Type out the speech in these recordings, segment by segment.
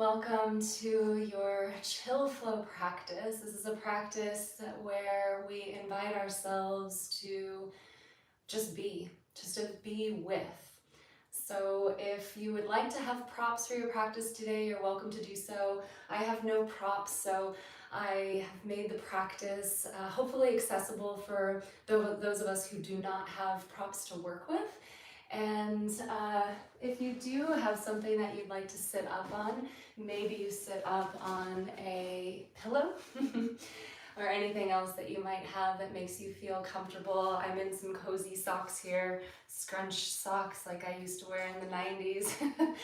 Welcome to your chill flow practice. This is a practice where we invite ourselves to just to be with. So if you would like to have props for your practice today, you're welcome to do so. I have no props, so I have made the practice hopefully accessible for those of us who do not have props to work with. And if you do have something that you'd like to sit up on, maybe you sit up on a pillow or anything else that you might have that makes you feel comfortable. I'm in some cozy socks here, scrunch socks like I used to wear in the 90s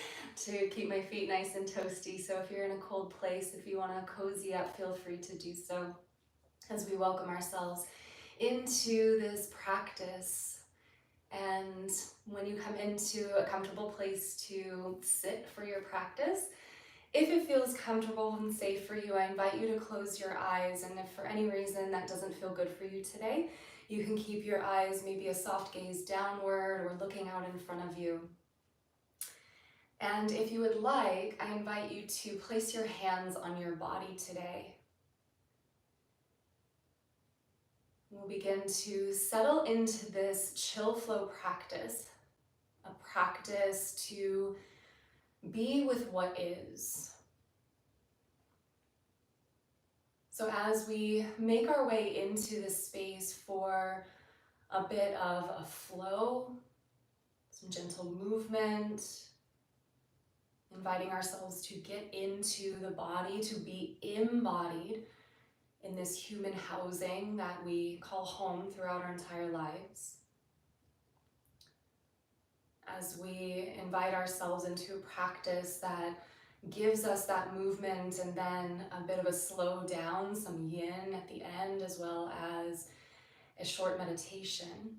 to keep my feet nice and toasty. So if you're in a cold place, if you want to cozy up, feel free to do so as we welcome ourselves into this practice. And when you come into a comfortable place to sit for your practice, if it feels comfortable and safe for you, I invite you to close your eyes. And if for any reason that doesn't feel good for you today, you can keep your eyes maybe a soft gaze downward or looking out in front of you. And if you would like, I invite you to place your hands on your body today. We'll begin to settle into this chill flow practice, a practice to be with what is. So as we make our way into this space for a bit of a flow, some gentle movement, inviting ourselves to get into the body, to be embodied in this human housing that we call home throughout our entire lives. As we invite ourselves into a practice that gives us that movement and then a bit of a slow down, some yin at the end, as well as a short meditation.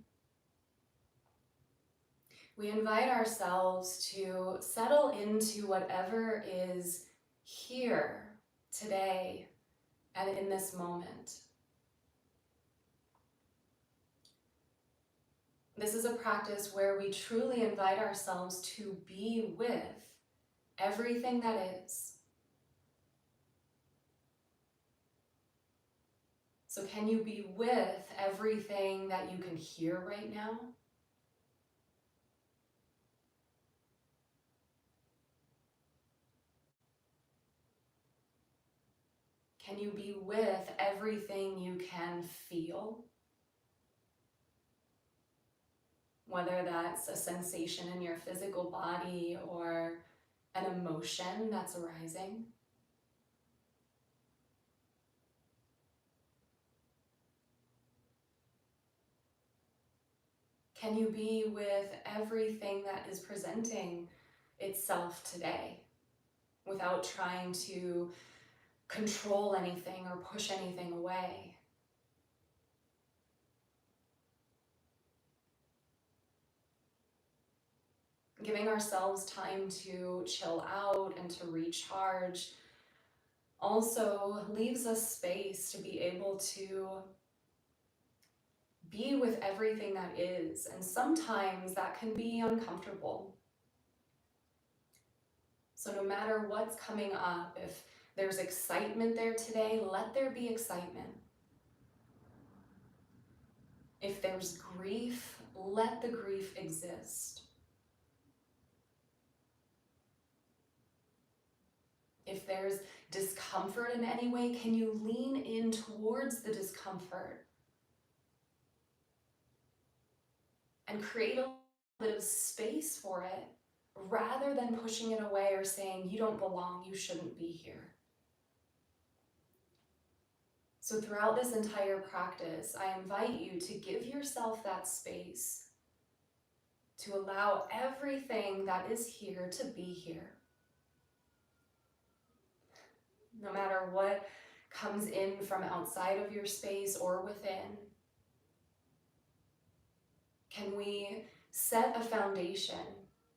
We invite ourselves to settle into whatever is here today and in this moment. This is a practice where we truly invite ourselves to be with everything that is. So can you be with everything that you can hear right now? Can you be with everything you can feel? Whether that's a sensation in your physical body or an emotion that's arising. Can you be with everything that is presenting itself today without trying to control anything or push anything away? Giving ourselves time to chill out and to recharge also leaves us space to be able to be with everything that is, and sometimes that can be uncomfortable. So no matter what's coming up, if there's excitement there today, let there be excitement. If there's grief, let the grief exist. If there's discomfort in any way, can you lean in towards the discomfort and create a bit of space for it rather than pushing it away or saying, you don't belong, you shouldn't be here. So throughout this entire practice, I invite you to give yourself that space to allow everything that is here to be here. No matter what comes in from outside of your space or within, can we set a foundation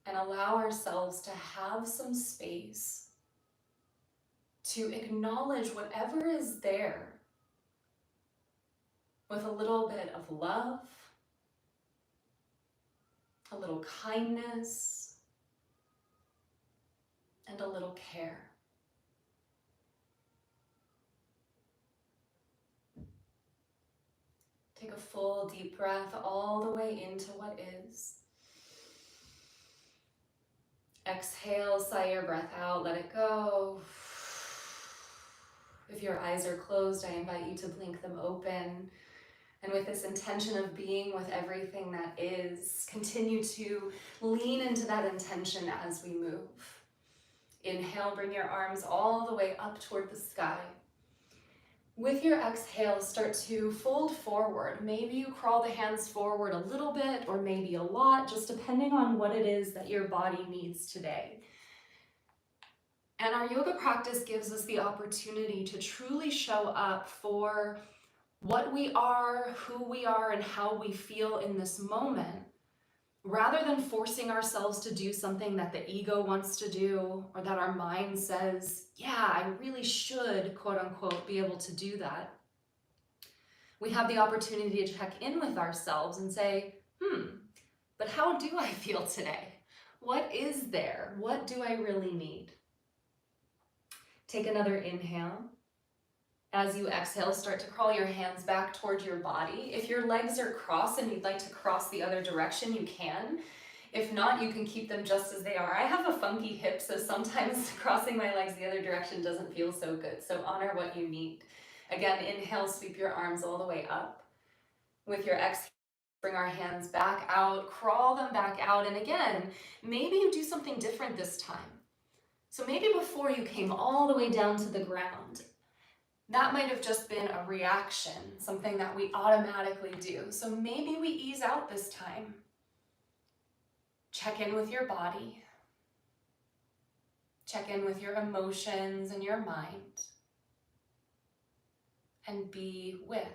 and allow ourselves to have some space to acknowledge whatever is there with a little bit of love, a little kindness, and a little care. a full deep breath all the way into what is. Exhale, sigh your breath out, let it go. If your eyes are closed, I invite you to blink them open. And with this intention of being with everything that is, continue to lean into that intention as we move. Inhale, bring your arms all the way up toward the sky. With your exhale, start to fold forward. Maybe you crawl the hands forward a little bit or maybe a lot, just depending on what it is that your body needs today. And our yoga practice gives us the opportunity to truly show up for what we are, who we are, and how we feel in this moment, rather than forcing ourselves to do something that the ego wants to do, or that our mind says, yeah, I really should, quote unquote, be able to do that. We have the opportunity to check in with ourselves and say, but how do I feel today? What is there? What do I really need? Take another inhale. As you exhale, start to crawl your hands back toward your body. If your legs are crossed and you'd like to cross the other direction, you can. If not, you can keep them just as they are. I have a funky hip, so sometimes crossing my legs the other direction doesn't feel so good. So honor what you need. Again, inhale, sweep your arms all the way up. With your exhale, bring our hands back out, crawl them back out. And again, maybe you do something different this time. So maybe before you came all the way down to the ground, that might have just been a reaction, something that we automatically do. So maybe we ease out this time. Check in with your body. Check in with your emotions and your mind. And be with.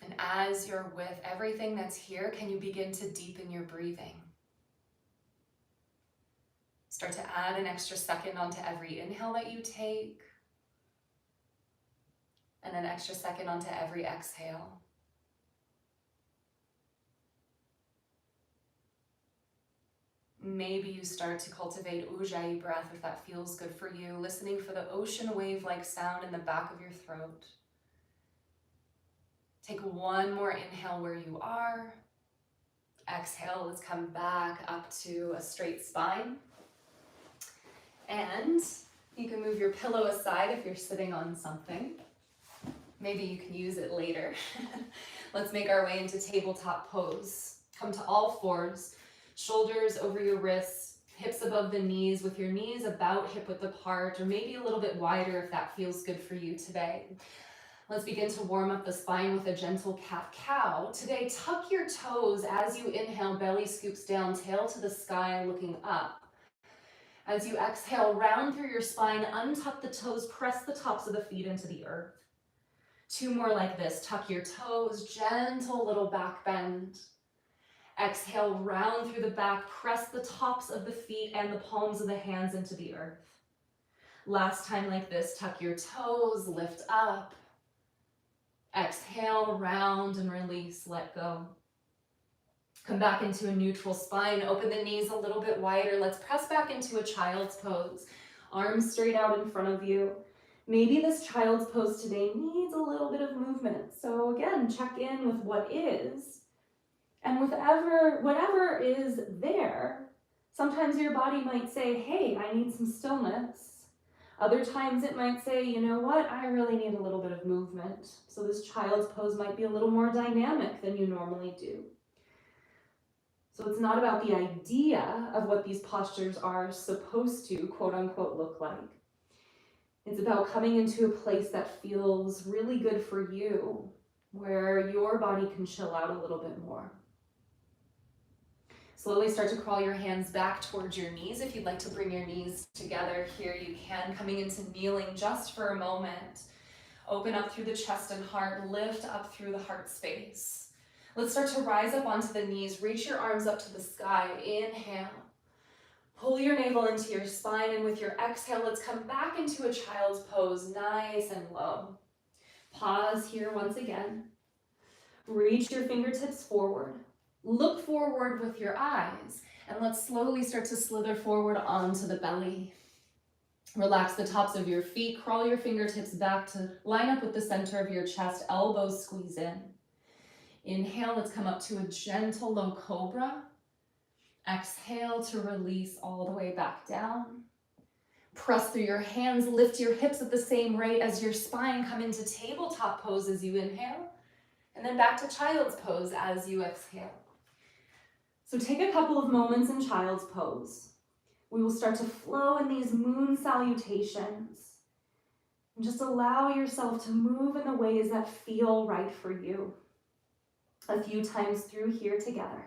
And as you're with everything that's here, can you begin to deepen your breathing? Start to add an extra second onto every inhale that you take, and an extra second onto every exhale. Maybe you start to cultivate Ujjayi breath if that feels good for you, listening for the ocean wave-like sound in the back of your throat. Take one more inhale where you are. Exhale, let's come back up to a straight spine. And you can move your pillow aside if you're sitting on something. Maybe you can use it later. Let's make our way into tabletop pose. Come to all fours, shoulders over your wrists, hips above the knees with your knees about hip width apart, or maybe a little bit wider if that feels good for you today. Let's begin to warm up the spine with a gentle cat-cow. Today, tuck your toes as you inhale, belly scoops down, tail to the sky, looking up. As you exhale, round through your spine, untuck the toes, press the tops of the feet into the earth. Two more like this. Tuck your toes, gentle little back bend. Exhale, round through the back, press the tops of the feet and the palms of the hands into the earth. Last time like this, tuck your toes, lift up. Exhale, round and release, let go. Come back into a neutral spine, open the knees a little bit wider. Let's press back into a child's pose. Arms straight out in front of you. Maybe this child's pose today needs a little bit of movement. So again, check in with what is. And with whatever is there, sometimes your body might say, hey, I need some stillness. Other times it might say, you know what, I really need a little bit of movement. So this child's pose might be a little more dynamic than you normally do. So it's not about the idea of what these postures are supposed to, quote unquote, look like. It's about coming into a place that feels really good for you, where your body can chill out a little bit more. Slowly start to crawl your hands back towards your knees. If you'd like to bring your knees together here, you can. Coming into kneeling just for a moment. Open up through the chest and heart, lift up through the heart space. Let's start to rise up onto the knees. Reach your arms up to the sky. Inhale. Pull your navel into your spine, and with your exhale, let's come back into a child's pose, nice and low. Pause here once again. Reach your fingertips forward. Look forward with your eyes, and let's slowly start to slither forward onto the belly. Relax the tops of your feet, crawl your fingertips back to line up with the center of your chest, elbows squeeze in. Inhale, let's come up to a gentle low cobra. Exhale to release all the way back down. Press through your hands, lift your hips at the same rate as your spine, come into tabletop pose as you inhale, and then back to child's pose as you exhale. So take a couple of moments in child's pose. We will start to flow in these moon salutations. And just allow yourself to move in the ways that feel right for you. A few times through here together.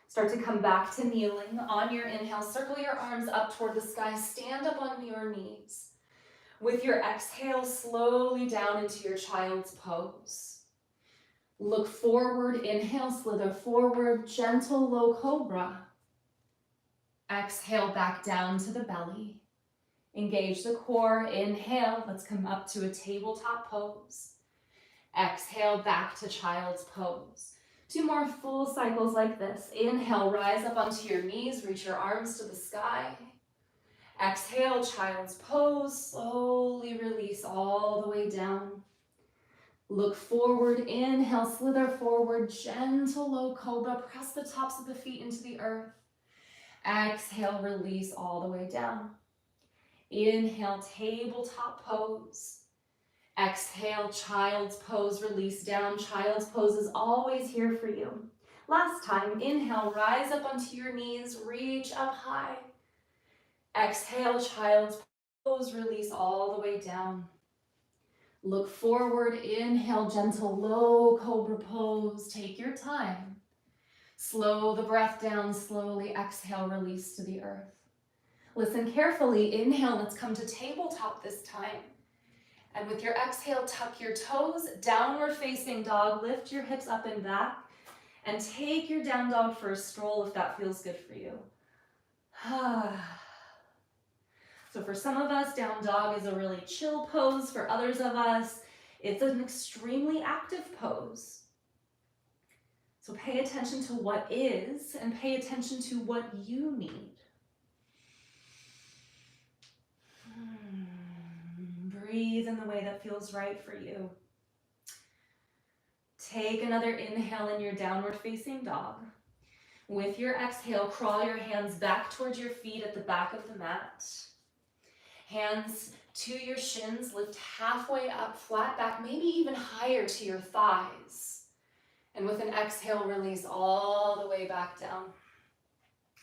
Start to come back to kneeling. On your inhale, circle your arms up toward the sky. Stand up on your knees. With your exhale, slowly down into your child's pose. Look forward, inhale, slither forward, gentle low cobra. Exhale back down to the belly. Engage the core, inhale, let's come up to a tabletop pose. Exhale back to child's pose. 2 more full cycles like this. Inhale, rise up onto your knees, reach your arms to the sky. Exhale, child's pose, slowly release all the way down. Look forward, inhale, slither forward, gentle low cobra, press the tops of the feet into the earth. Exhale, release all the way down. Inhale, tabletop pose. Exhale, child's pose, release down. Child's pose is always here for you. Last time, inhale, rise up onto your knees, reach up high. Exhale, child's pose, release all the way down. Look forward, inhale, gentle low cobra pose. Take your time. Slow the breath down, slowly exhale, release to the earth. Listen carefully, inhale, let's come to tabletop this time. And with your exhale, tuck your toes, downward facing dog, lift your hips up and back, and take your down dog for a stroll if that feels good for you. So for some of us, down dog is a really chill pose. For others of us, it's an extremely active pose. So pay attention to what is and pay attention to what you need. Breathe in the way that feels right for you. Take another inhale in your downward facing dog. With your exhale, crawl your hands back towards your feet at the back of the mat. Hands to your shins, lift halfway up, flat back, maybe even higher to your thighs. And with an exhale, release all the way back down.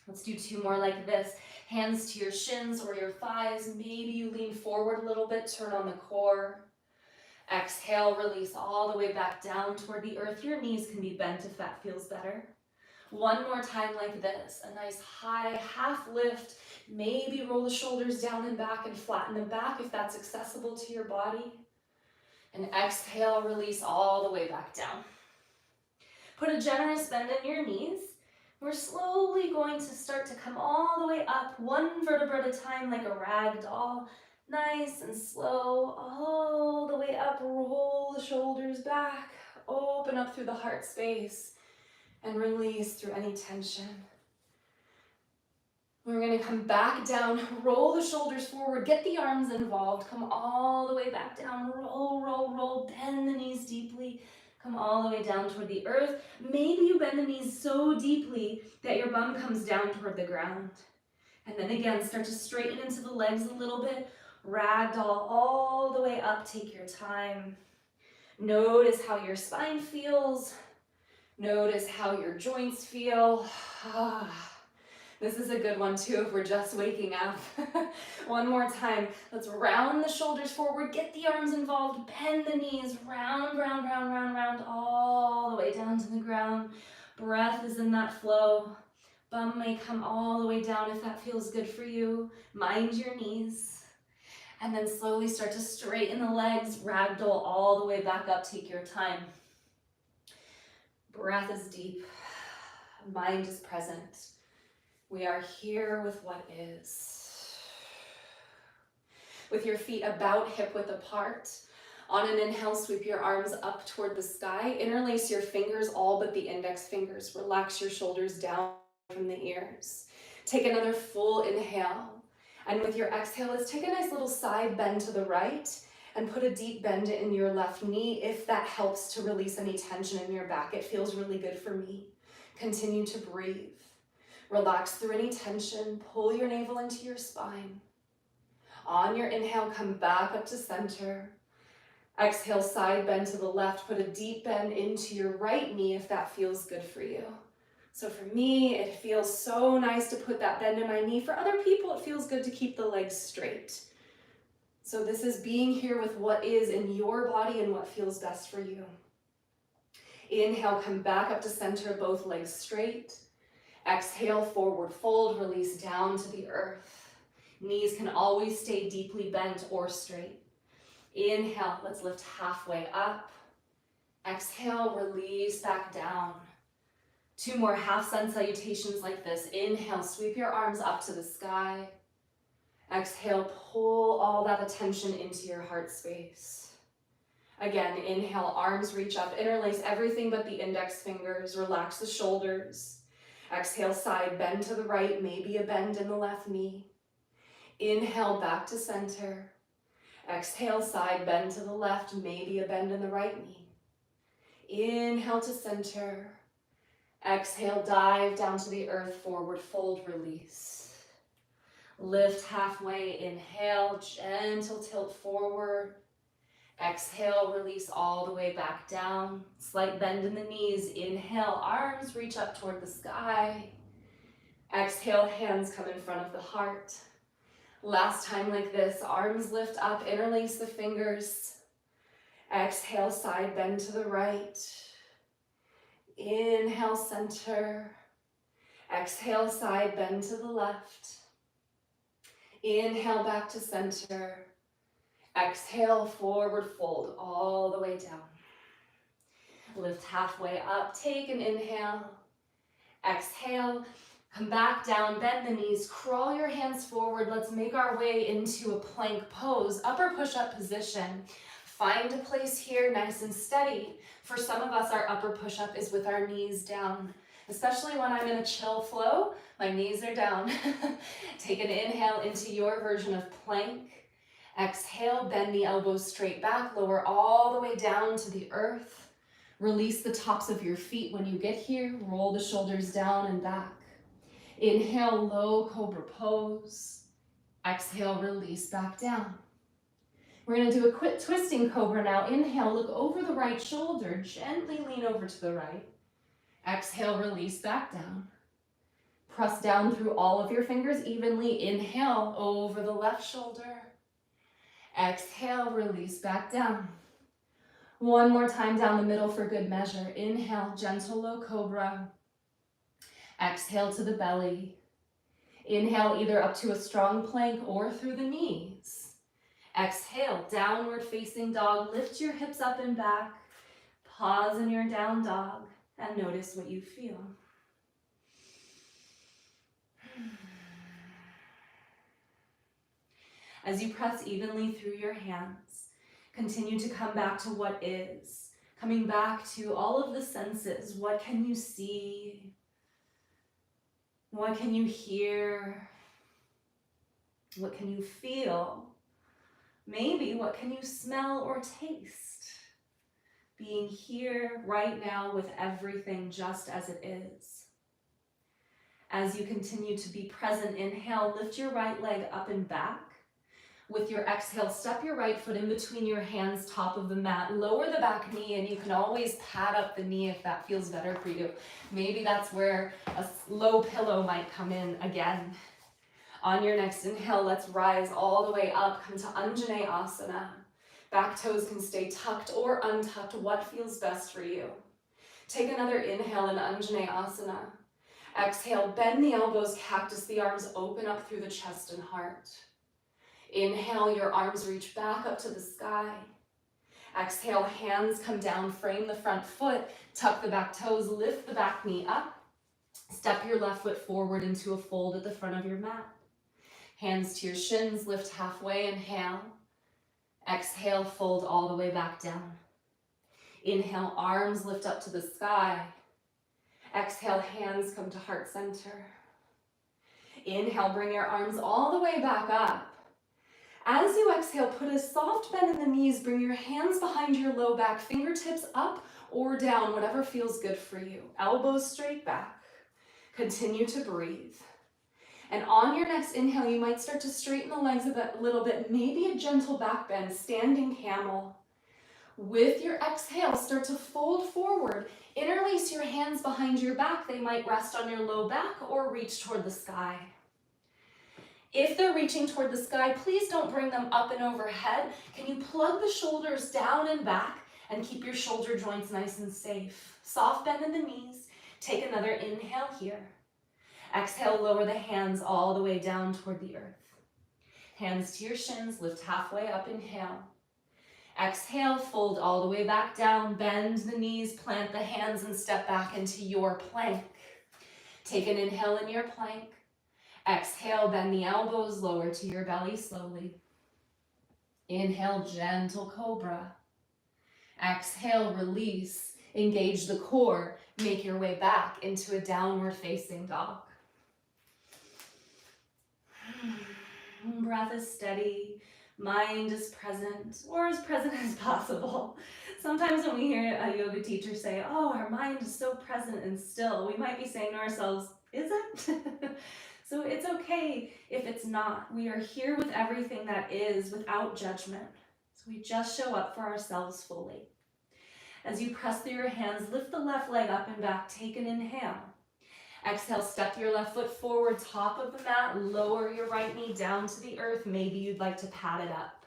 Let's do 2 more like this. Hands to your shins or your thighs. Maybe you lean forward a little bit, turn on the core. Exhale, release all the way back down toward the earth. Your knees can be bent if that feels better. 1 more time like this. A nice high half lift. Maybe roll the shoulders down and back and flatten the back if that's accessible to your body. And exhale, release all the way back down. Put a generous bend in your knees. We're slowly going to start to come all the way up, 1 vertebra at a time like a rag doll. Nice and slow, all the way up. Roll the shoulders back, open up through the heart space, and release through any tension. We're going to come back down, roll the shoulders forward, get the arms involved, come all the way back down, roll, roll, roll, bend the knees deeply. Come all the way down toward the earth. Maybe you bend the knees so deeply that your bum comes down toward the ground. And then again, start to straighten into the legs a little bit. Ragdoll all the way up. Take your time. Notice how your spine feels. Notice how your joints feel. This is a good one too if we're just waking up. 1 more time. Let's round the shoulders forward, get the arms involved, bend the knees, round, round, round, round, round, all the way down to the ground. Breath is in that flow. Bum may come all the way down if that feels good for you. Mind your knees. And then slowly start to straighten the legs, ragdoll all the way back up. Take your time. Breath is deep. Mind is present. We are here with what is. With your feet about hip width apart. On an inhale, sweep your arms up toward the sky. Interlace your fingers, all but the index fingers. Relax your shoulders down from the ears. Take another full inhale. And with your exhale, let's take a nice little side bend to the right and put a deep bend in your left knee if that helps to release any tension in your back. It feels really good for me. Continue to breathe. Relax through any tension. Pull your navel into your spine. On your inhale, come back up to center. Exhale, side bend to the left. Put a deep bend into your right knee if that feels good for you. So for me, it feels so nice to put that bend in my knee. For other people, it feels good to keep the legs straight. So this is being here with what is in your body and what feels best for you. Inhale, come back up to center, both legs straight. Exhale, forward fold, release down to the earth. Knees can always stay deeply bent or straight. Inhale, let's lift halfway up. Exhale, release back down. 2 more half sun salutations like this. Inhale, sweep your arms up to the sky. Exhale, pull all that attention into your heart space. Again, inhale, arms reach up, interlace everything but the index fingers, relax the shoulders. Exhale, side bend to the right, maybe a bend in the left knee. Inhale, back to center. Exhale, side bend to the left, maybe a bend in the right knee. Inhale to center. Exhale, dive down to the earth, forward fold, release. Lift halfway, inhale, gentle tilt forward. Exhale, release all the way back down. Slight bend in the knees. Inhale, arms reach up toward the sky. Exhale, hands come in front of the heart. Last time like this, arms lift up, interlace the fingers. Exhale, side bend to the right. Inhale, center. Exhale, side bend to the left. Inhale, back to center. Exhale, forward fold all the way down. Lift halfway up, take an inhale. Exhale, come back down, bend the knees, crawl your hands forward. Let's make our way into a plank pose, upper push-up position. Find a place here, nice and steady. For some of us, our upper push-up is with our knees down. Especially when I'm in a chill flow, my knees are down. Take an inhale into your version of plank. Exhale, bend the elbows straight back, lower all the way down to the earth. Release the tops of your feet when you get here. Roll the shoulders down and back. Inhale, low cobra pose. Exhale, release back down. We're gonna do a quick twisting cobra now. Inhale, look over the right shoulder, gently lean over to the right. Exhale, release back down. Press down through all of your fingers evenly. Inhale, over the left shoulder. Exhale, release back down. One more time down the middle for good measure. Inhale, gentle low cobra. Exhale to the belly. Inhale, either up to a strong plank or through the knees. Exhale, downward facing dog. Lift your hips up and back. Pause in your down dog and notice what you feel. As you press evenly through your hands, continue to come back to what is. Coming back to all of the senses. What can you see? What can you hear? What can you feel? Maybe what can you smell or taste? Being here right now with everything just as it is. As you continue to be present, inhale, lift your right leg up and back. With your exhale, step your right foot in between your hands, top of the mat. Lower the back knee, and you can always pad up the knee if that feels better for you. Maybe that's where a low pillow might come in again. On your next inhale, let's rise all the way up. Come to Anjaneyasana. Back toes can stay tucked or untucked. What feels best for you? Take another inhale in Anjaneyasana. Exhale, bend the elbows, cactus the arms, open up through the chest and heart. Inhale, your arms reach back up to the sky. Exhale, hands come down, frame the front foot, tuck the back toes, lift the back knee up. Step your left foot forward into a fold at the front of your mat. Hands to your shins, lift halfway, inhale. Exhale, fold all the way back down. Inhale, arms lift up to the sky. Exhale, hands come to heart center. Inhale, bring your arms all the way back up. As you exhale, put a soft bend in the knees. Bring your hands behind your low back, fingertips up or down, whatever feels good for you. Elbows straight back. Continue to breathe. And on your next inhale, you might start to straighten the legs a little bit, maybe a gentle back bend, standing camel. With your exhale, start to fold forward. Interlace your hands behind your back. They might rest on your low back or reach toward the sky. If they're reaching toward the sky, please don't bring them up and overhead. Can you plug the shoulders down and back and keep your shoulder joints nice and safe? Soft bend in the knees. Take another inhale here. Exhale, lower the hands all the way down toward the earth. Hands to your shins, lift halfway up, inhale. Exhale, fold all the way back down, bend the knees, plant the hands, and step back into your plank. Take an inhale in your plank. Exhale, bend the elbows, lower to your belly slowly. Inhale, gentle cobra. Exhale, release, engage the core, make your way back into a downward facing dog. Breath is steady, mind is present, or as present as possible. Sometimes when we hear a yoga teacher say, oh, our mind is so present and still, we might be saying to ourselves, is it? So it's okay if it's not. We are here with everything that is without judgment. So we just show up for ourselves fully. As you press through your hands, lift the left leg up and back. Take an inhale. Exhale, step your left foot forward, top of the mat. Lower your right knee down to the earth. Maybe you'd like to pat it up.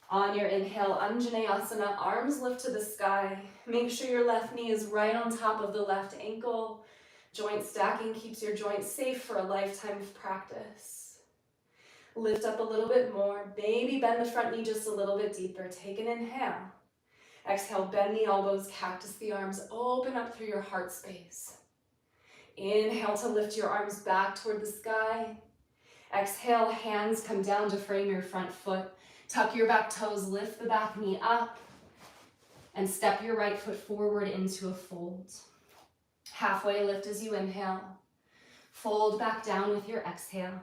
On your inhale, Anjaneyasana, arms lift to the sky. Make sure your left knee is right on top of the left ankle. Joint stacking keeps your joints safe for a lifetime of practice. Lift up a little bit more. Maybe bend the front knee just a little bit deeper. Take an inhale. Exhale, bend the elbows, cactus the arms, open up through your heart space. Inhale to lift your arms back toward the sky. Exhale, hands come down to frame your front foot. Tuck your back toes, lift the back knee up, and step your right foot forward into a fold. Halfway lift as you inhale. Fold back down with your exhale.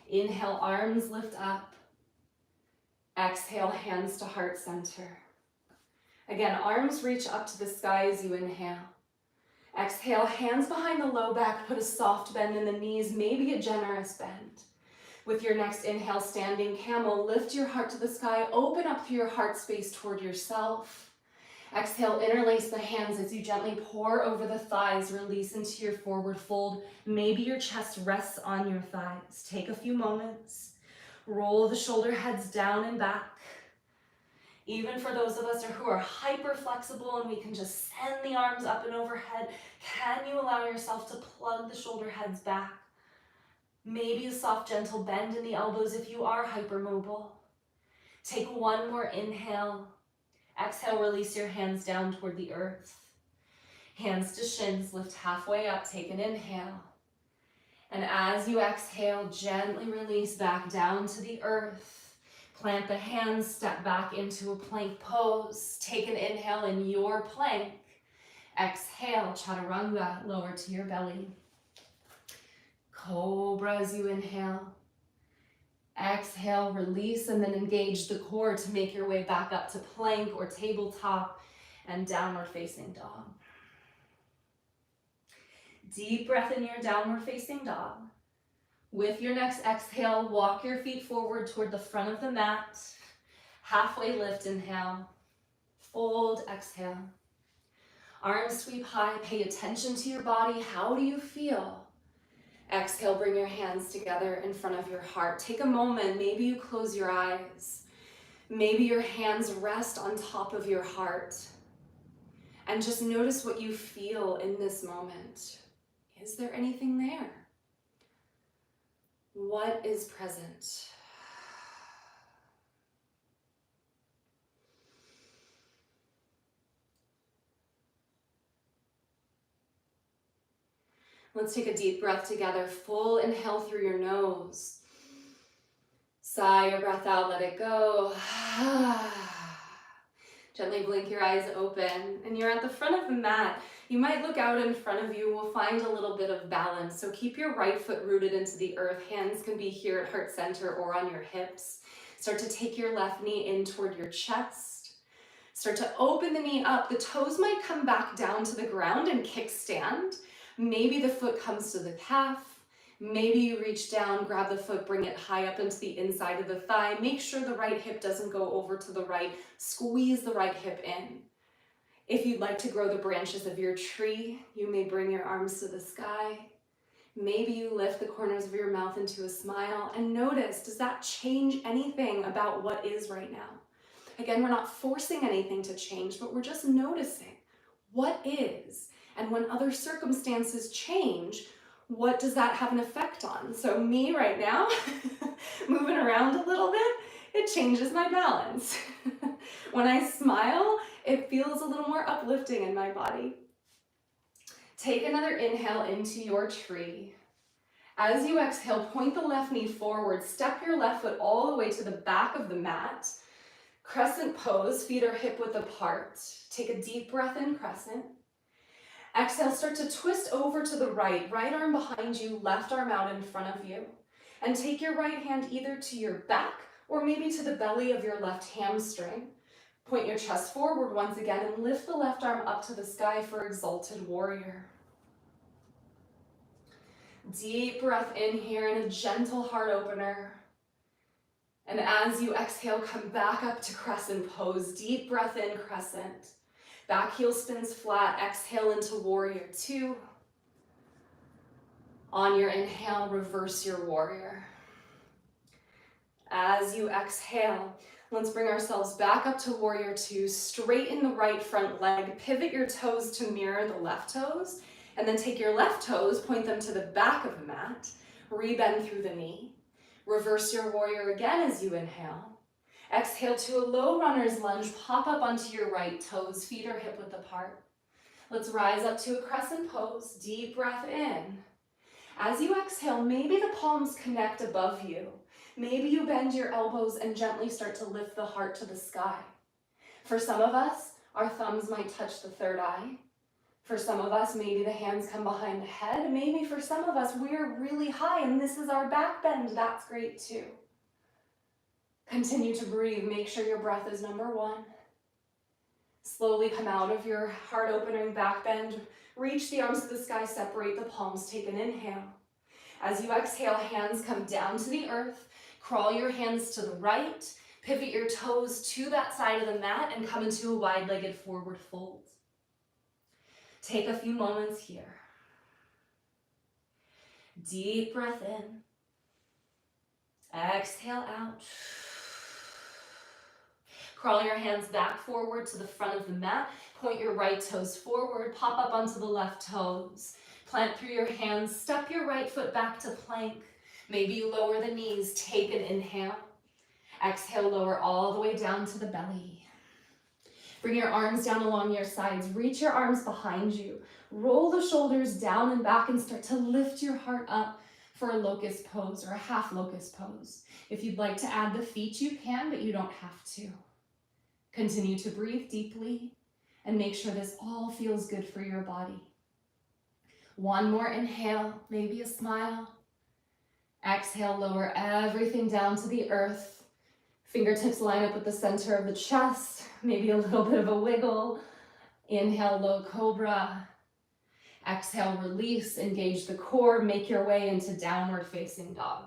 Inhale, arms lift up. Exhale, hands to heart center. Again, arms reach up to the sky as you inhale. Exhale, hands behind the low back, put a soft bend in the knees, maybe a generous bend. With your next inhale, standing camel, lift your heart to the sky, open up through your heart space toward yourself. Exhale, interlace the hands as you gently pour over the thighs, release into your forward fold. Maybe your chest rests on your thighs. Take a few moments. Roll the shoulder heads down and back. Even for those of us who are hyper flexible and we can just send the arms up and overhead, can you allow yourself to plug the shoulder heads back? Maybe a soft, gentle bend in the elbows if you are hypermobile. Take one more inhale. Exhale, release your hands down toward the earth. Hands to shins, lift halfway up, take an inhale. And as you exhale, gently release back down to the earth. Plant the hands, step back into a plank pose. Take an inhale in your plank. Exhale, chaturanga, lower to your belly. Cobra as you inhale. Exhale, release, and then engage the core to make your way back up to plank or tabletop and downward facing dog. Deep breath in your downward facing dog. With your next exhale, walk your feet forward toward the front of the mat. Halfway lift, inhale. Fold, exhale. Arms sweep high, pay attention to your body. How do you feel? Exhale, bring your hands together in front of your heart. Take a moment, maybe you close your eyes. Maybe your hands rest on top of your heart. And just notice what you feel in this moment. Is there anything there? What is present? Let's take a deep breath together. Full inhale through your nose. Sigh your breath out, let it go. Gently blink your eyes open. And you're at the front of the mat. You might look out in front of you. We'll find a little bit of balance. So keep your right foot rooted into the earth. Hands can be here at heart center or on your hips. Start to take your left knee in toward your chest. Start to open the knee up. The toes might come back down to the ground and kickstand. Maybe the foot comes to the calf. Maybe you reach down, grab the foot, bring it high up into the inside of the thigh. Make sure the right hip doesn't go over to the right. Squeeze the right hip in. If you'd like to grow the branches of your tree, you may bring your arms to the sky. Maybe you lift the corners of your mouth into a smile and notice, does that change anything about what is right now? Again, we're not forcing anything to change, but we're just noticing what is. And when other circumstances change, what does that have an effect on? So me right now, moving around a little bit, it changes my balance. When I smile, it feels a little more uplifting in my body. Take another inhale into your tree. As you exhale, point the left knee forward, step your left foot all the way to the back of the mat. Crescent pose, feet are hip width apart. Take a deep breath in, crescent. Exhale, start to twist over to the right. Right arm behind you, left arm out in front of you. And take your right hand either to your back or maybe to the belly of your left hamstring. Point your chest forward once again and lift the left arm up to the sky for exalted warrior. Deep breath in here in a gentle heart opener. And as you exhale, come back up to crescent pose. Deep breath in, crescent. Back heel spins flat. Exhale into warrior two. On your inhale, reverse your warrior. As you exhale, let's bring ourselves back up to warrior two. Straighten the right front leg. Pivot your toes to mirror the left toes. And then take your left toes, point them to the back of the mat. Rebend through the knee. Reverse your warrior again as you inhale. Exhale to a low runner's lunge. Pop up onto your right toes. Feet are hip width apart. Let's rise up to a crescent pose. Deep breath in. As you exhale, maybe the palms connect above you. Maybe you bend your elbows and gently start to lift the heart to the sky. For some of us, our thumbs might touch the third eye. For some of us, maybe the hands come behind the head. Maybe for some of us, we're really high and this is our back bend. That's great too. Continue to breathe. Make sure your breath is number one. Slowly come out of your heart opening back bend. Reach the arms to the sky, separate the palms, take an inhale. As you exhale, hands come down to the earth. Crawl your hands to the right. Pivot your toes to that side of the mat and come into a wide-legged forward fold. Take a few moments here. Deep breath in. Exhale out. Crawl your hands back forward to the front of the mat. Point your right toes forward. Pop up onto the left toes. Plant through your hands. Step your right foot back to plank. Maybe you lower the knees. Take an inhale. Exhale, lower all the way down to the belly. Bring your arms down along your sides. Reach your arms behind you. Roll the shoulders down and back and start to lift your heart up for a locust pose or a half locust pose. If you'd like to add the feet, you can, but you don't have to. Continue to breathe deeply and make sure this all feels good for your body. One more inhale, maybe a smile. Exhale, lower everything down to the earth. Fingertips line up with the center of the chest, maybe a little bit of a wiggle. Inhale, low cobra. Exhale, release, engage the core, make your way into downward facing dog.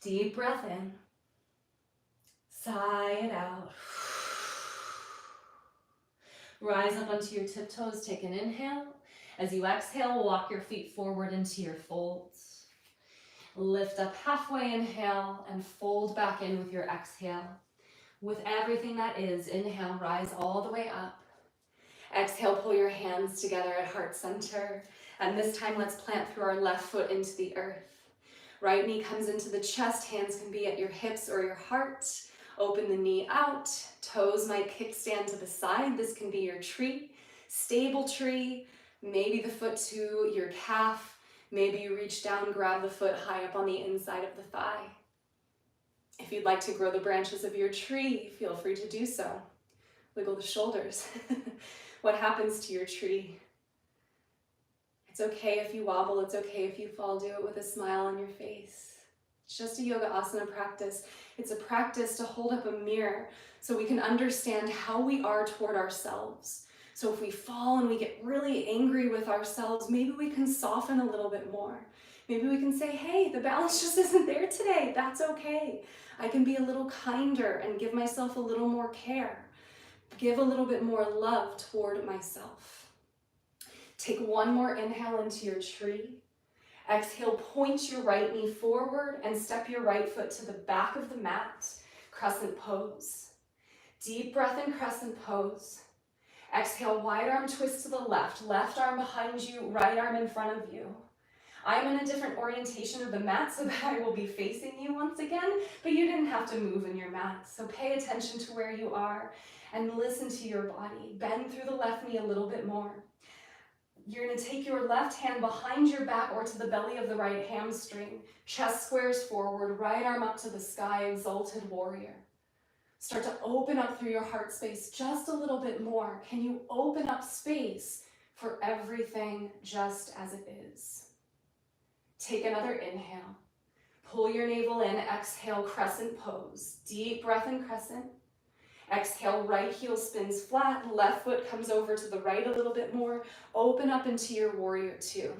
Deep breath in. Sigh it out. Rise up onto your tiptoes, take an inhale. As you exhale, walk your feet forward into your folds. Lift up halfway, inhale, and fold back in with your exhale. With everything that is, inhale, rise all the way up. Exhale, pull your hands together at heart center. And this time, let's plant through our left foot into the earth. Right knee comes into the chest, hands can be at your hips or your heart. Open the knee out, toes might kickstand to the side. This can be your tree, stable tree, maybe the foot to your calf. Maybe you reach down, grab the foot high up on the inside of the thigh. If you'd like to grow the branches of your tree, feel free to do so. Wiggle the shoulders. What happens to your tree? It's okay if you wobble, it's okay if you fall, do it with a smile on your face. It's just a yoga asana practice. It's a practice to hold up a mirror so we can understand how we are toward ourselves. So if we fall and we get really angry with ourselves, maybe we can soften a little bit more. Maybe we can say, hey, the balance just isn't there today. That's okay. I can be a little kinder and give myself a little more care. Give a little bit more love toward myself. Take one more inhale into your tree. Exhale, point your right knee forward and step your right foot to the back of the mat. Crescent pose. Deep breath in crescent pose. Exhale, wide arm twist to the left. Left arm behind you, right arm in front of you. I'm in a different orientation of the mat so that I will be facing you once again, but you didn't have to move in your mat. So pay attention to where you are and listen to your body. Bend through the left knee a little bit more. You're going to take your left hand behind your back or to the belly of the right hamstring. Chest squares forward, right arm up to the sky, exalted warrior. Start to open up through your heart space just a little bit more. Can you open up space for everything just as it is? Take another inhale. Pull your navel in, exhale, crescent pose. Deep breath in crescent. Exhale, right heel spins flat, left foot comes over to the right a little bit more. Open up into your warrior two.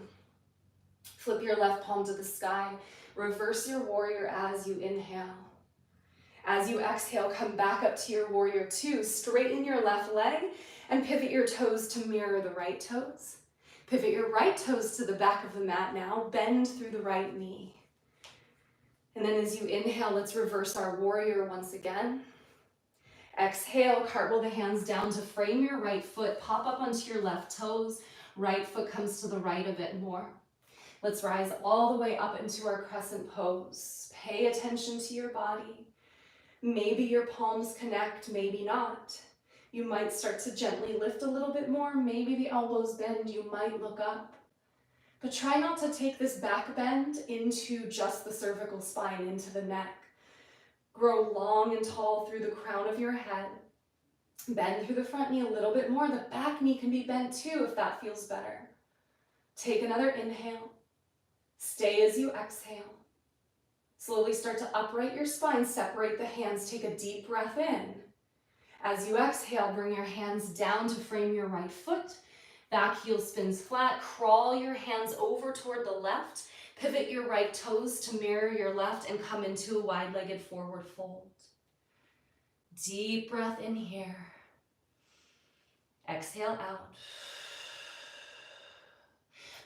Flip your left palm to the sky. Reverse your warrior as you inhale. As you exhale, come back up to your warrior two. Straighten your left leg and pivot your toes to mirror the right toes. Pivot your right toes to the back of the mat now. Bend through the right knee. And then as you inhale, let's reverse our warrior once again. Exhale, cartwheel the hands down to frame your right foot. Pop up onto your left toes. Right foot comes to the right a bit more. Let's rise all the way up into our crescent pose. Pay attention to your body. Maybe your palms connect, maybe not. You might start to gently lift a little bit more. Maybe the elbows bend, you might look up. But try not to take this back bend into just the cervical spine, into the neck. Grow long and tall through the crown of your head. Bend through the front knee a little bit more. The back knee can be bent too if that feels better. Take another inhale. Stay as you exhale. Slowly start to upright your spine, separate the hands, take a deep breath in. As you exhale, bring your hands down to frame your right foot. Back heel spins flat, crawl your hands over toward the left, pivot your right toes to mirror your left and come into a wide-legged forward fold. Deep breath in here. Exhale out.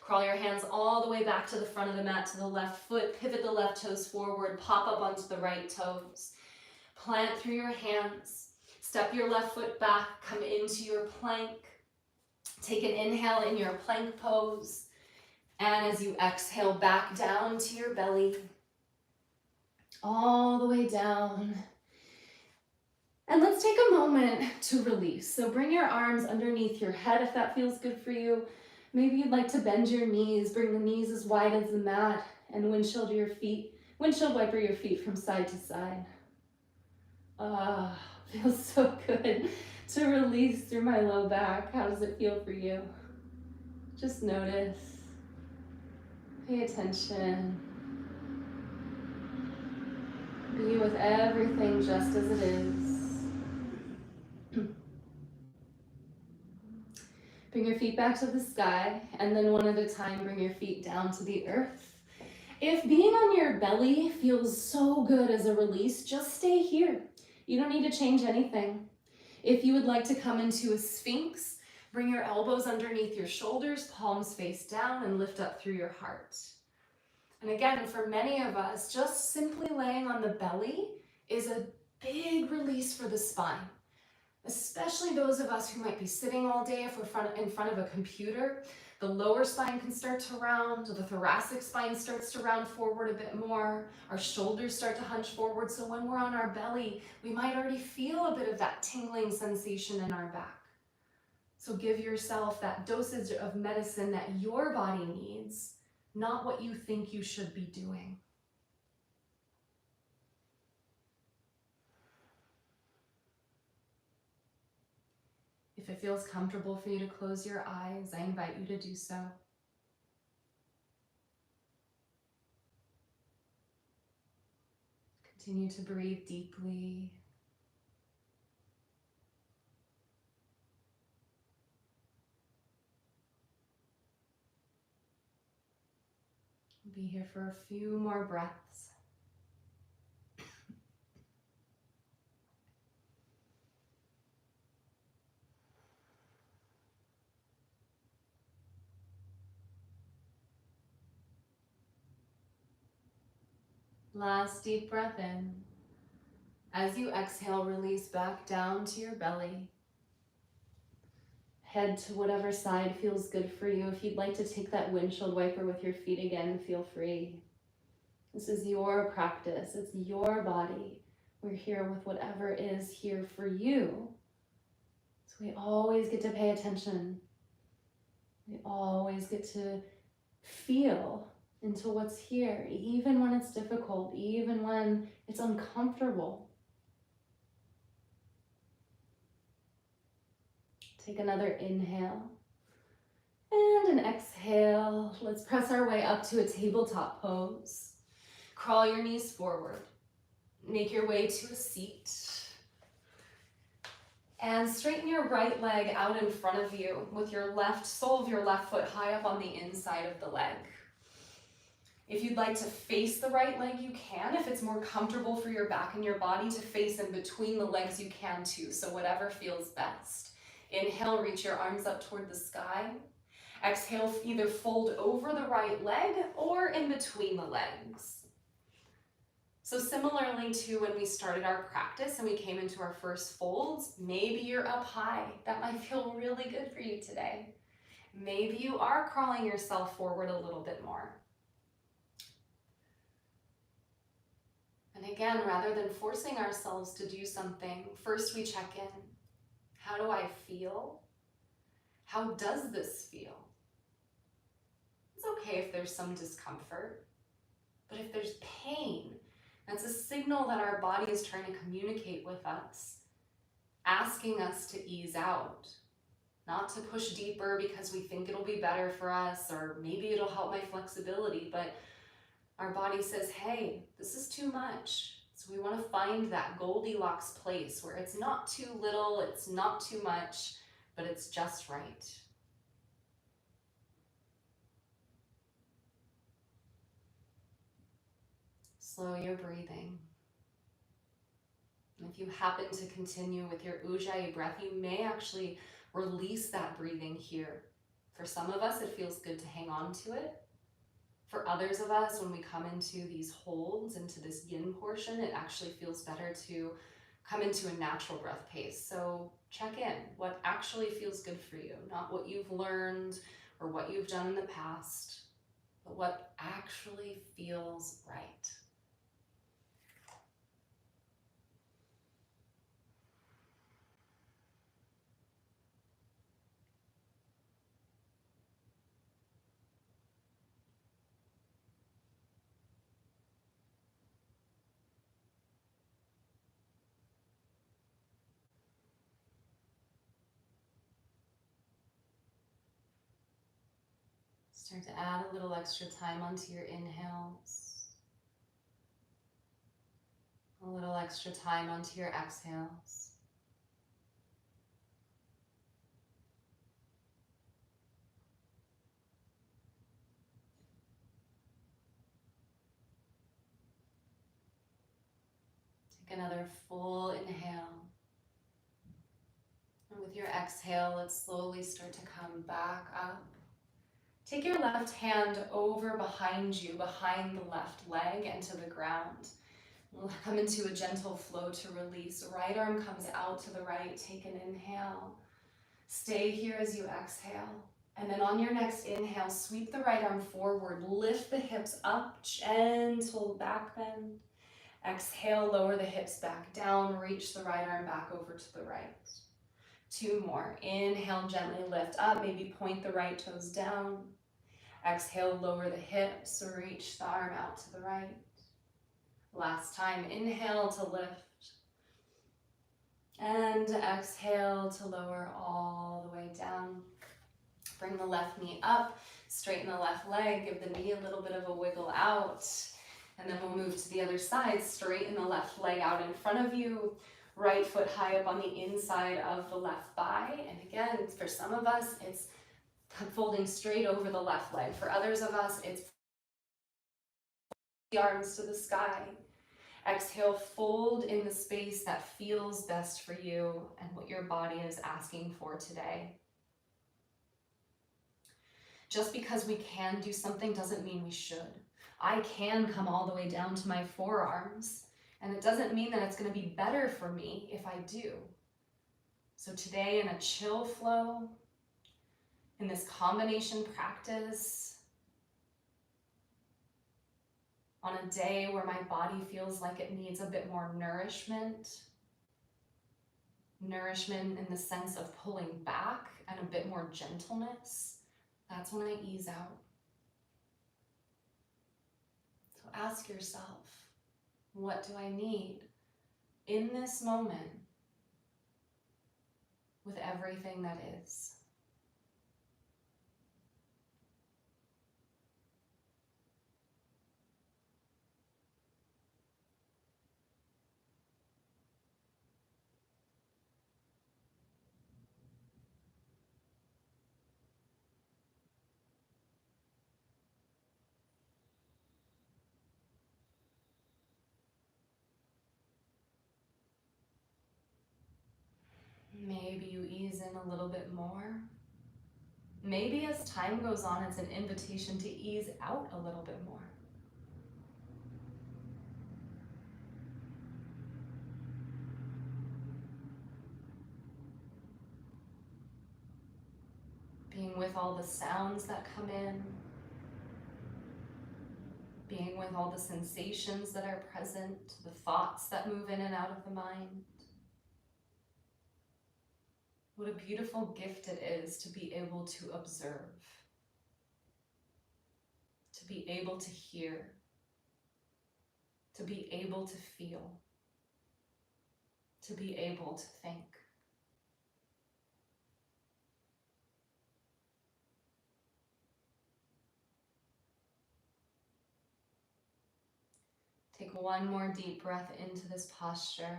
Crawl your hands all the way back to the front of the mat, to the left foot. Pivot the left toes forward, pop up onto the right toes. Plant through your hands. Step your left foot back, come into your plank. Take an inhale in your plank pose. And as you exhale, back down to your belly. All the way down. And let's take a moment to release. So bring your arms underneath your head if that feels good for you. Maybe you'd like to bend your knees, bring the knees as wide as the mat, and windshield wiper your feet from side to side. Feels so good to release through my low back. How does it feel for you? Just notice. Pay attention. Be with everything just as it is. Bring your feet back to the sky, and then one at a time, bring your feet down to the earth. If being on your belly feels so good as a release, just stay here. You don't need to change anything. If you would like to come into a sphinx, bring your elbows underneath your shoulders, palms face down, and lift up through your heart. And again, for many of us, just simply laying on the belly is a big release for the spine. Especially those of us who might be sitting all day if we're in front of a computer. The lower spine can start to round, the thoracic spine starts to round forward a bit more, our shoulders start to hunch forward, so when we're on our belly, we might already feel a bit of that tingling sensation in our back. So give yourself that dosage of medicine that your body needs, not what you think you should be doing. If it feels comfortable for you to close your eyes, I invite you to do so. Continue to breathe deeply. Be here for a few more breaths. Last deep breath in. As you exhale, release back down to your belly. Head to whatever side feels good for you. If you'd like to take that windshield wiper with your feet again, feel free. This is your practice. It's your body. We're here with whatever is here for you. So we always get to pay attention. We always get to feel into what's here, even when it's difficult, even when it's uncomfortable. Take another inhale and an exhale. Let's press our way up to a tabletop pose. Crawl your knees forward. Make your way to a seat. And straighten your right leg out in front of you with your left sole of your left foot high up on the inside of the leg. If you'd like to face the right leg, you can. If it's more comfortable for your back and your body to face in between the legs, you can too. So whatever feels best. Inhale, reach your arms up toward the sky. Exhale, either fold over the right leg or in between the legs. So similarly to when we started our practice and we came into our first folds, maybe you're up high. That might feel really good for you today. Maybe you are crawling yourself forward a little bit more. And again, rather than forcing ourselves to do something, first we check in. How do I feel? How does this feel? It's okay if there's some discomfort, but if there's pain, that's a signal that our body is trying to communicate with us, asking us to ease out, not to push deeper because we think it'll be better for us, or maybe it'll help my flexibility, but our body says, hey, this is too much. So we want to find that Goldilocks place where it's not too little, it's not too much, but it's just right. Slow your breathing. And if you happen to continue with your Ujjayi breath, you may actually release that breathing here. For some of us, it feels good to hang on to it. For others of us, when we come into these holds, into this yin portion, it actually feels better to come into a natural breath pace. So check in, what actually feels good for you, not what you've learned or what you've done in the past, but what actually feels right. Start to add a little extra time onto your inhales. A little extra time onto your exhales. Take another full inhale. And with your exhale, let's slowly start to come back up. Take your left hand over behind you, behind the left leg and to the ground. We'll come into a gentle flow to release. Right arm comes out to the right. Take an inhale. Stay here as you exhale. And then on your next inhale, sweep the right arm forward. Lift the hips up, gentle back bend. Exhale, lower the hips back down. Reach the right arm back over to the right. Two more. Inhale, gently lift up. Maybe point the right toes down. Exhale, lower the hips, reach the arm out to the right. Last time, inhale to lift. And exhale to lower all the way down. Bring the left knee up, straighten the left leg, give the knee a little bit of a wiggle out. And then we'll move to the other side, straighten the left leg out in front of you, right foot high up on the inside of the left thigh. And again, for some of us, it's folding straight over the left leg. For others of us, it's the arms to the sky. Exhale, fold in the space that feels best for you and what your body is asking for today. Just because we can do something doesn't mean we should. I can come all the way down to my forearms, and it doesn't mean that it's going to be better for me if I do. So today, in a chill flow, in this combination practice, on a day where my body feels like it needs a bit more nourishment in the sense of pulling back and a bit more gentleness, that's when I ease out. So ask yourself, what do I need in this moment with everything that is? Maybe you ease in a little bit more. Maybe as time goes on, it's an invitation to ease out a little bit more. Being with all the sounds that come in. Being with all the sensations that are present, the thoughts that move in and out of the mind. What a beautiful gift it is to be able to observe, to be able to hear, to be able to feel, to be able to think. Take one more deep breath into this posture.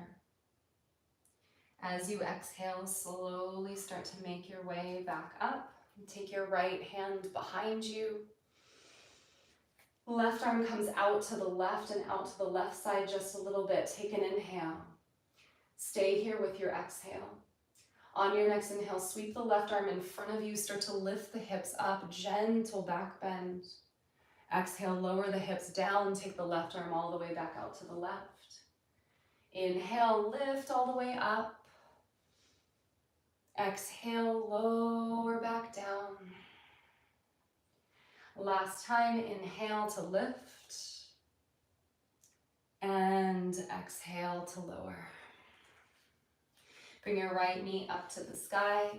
As you exhale, slowly start to make your way back up. Take your right hand behind you. Left arm comes out to the left and out to the left side just a little bit. Take an inhale. Stay here with your exhale. On your next inhale, sweep the left arm in front of you. Start to lift the hips up, gentle back bend. Exhale, lower the hips down. Take the left arm all the way back out to the left. Inhale, lift all the way up. Exhale, lower back down. Last time, inhale to lift. And exhale to lower. Bring your right knee up to the sky.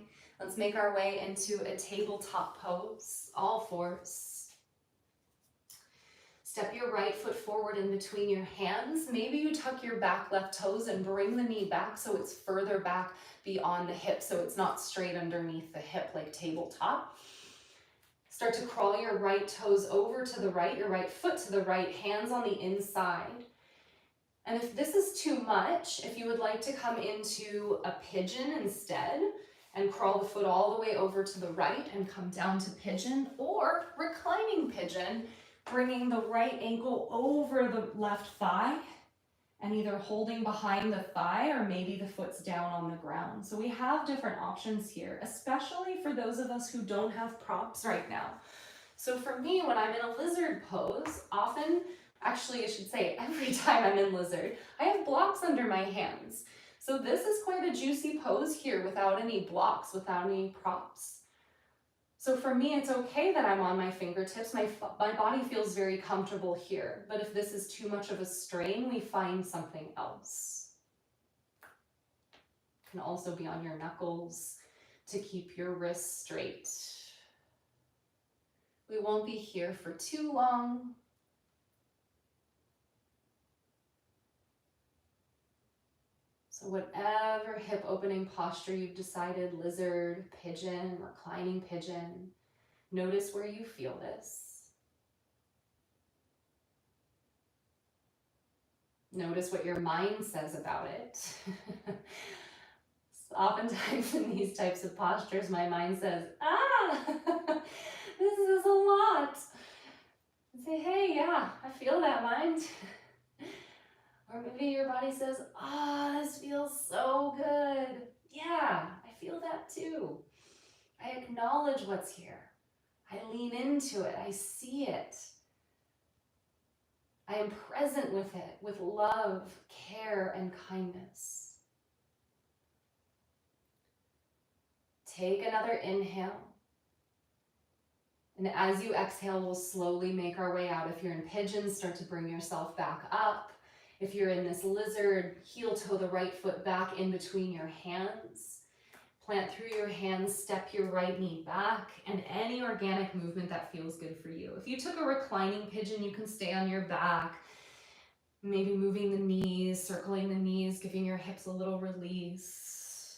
Let's make our way into a tabletop pose, all fours. Step your right foot forward in between your hands. Maybe you tuck your back left toes and bring the knee back so it's further back beyond the hip, so it's not straight underneath the hip like tabletop. Start to crawl your right toes over to the right, your right foot to the right, hands on the inside. And if this is too much, if you would like to come into a pigeon instead and crawl the foot all the way over to the right and come down to pigeon, or reclining pigeon, bringing the right ankle over the left thigh and either holding behind the thigh or maybe the foot's down on the ground. So we have different options here, especially for those of us who don't have props right now. So for me, when I'm in a lizard pose, often, actually I should say every time I'm in lizard, I have blocks under my hands. So this is quite a juicy pose here without any blocks, without any props. So for me, it's okay that I'm on my fingertips. My body feels very comfortable here. But if this is too much of a strain, we find something else. It can also be on your knuckles to keep your wrists straight. We won't be here for too long. So whatever hip opening posture you've decided, lizard, pigeon, reclining pigeon, notice where you feel this. Notice what your mind says about it. Oftentimes in these types of postures, my mind says, this is a lot. I say, hey, yeah, I feel that, mind. Or maybe your body says, this feels so good. Yeah, I feel that too. I acknowledge what's here. I lean into it. I see it. I am present with it, with love, care, and kindness. Take another inhale. And as you exhale, we'll slowly make our way out. If you're in pigeon, start to bring yourself back up. If you're in this lizard, heel toe the right foot back in between your hands. Plant through your hands, step your right knee back, and any organic movement that feels good for you. If you took a reclining pigeon, you can stay on your back, maybe moving the knees, circling the knees, giving your hips a little release.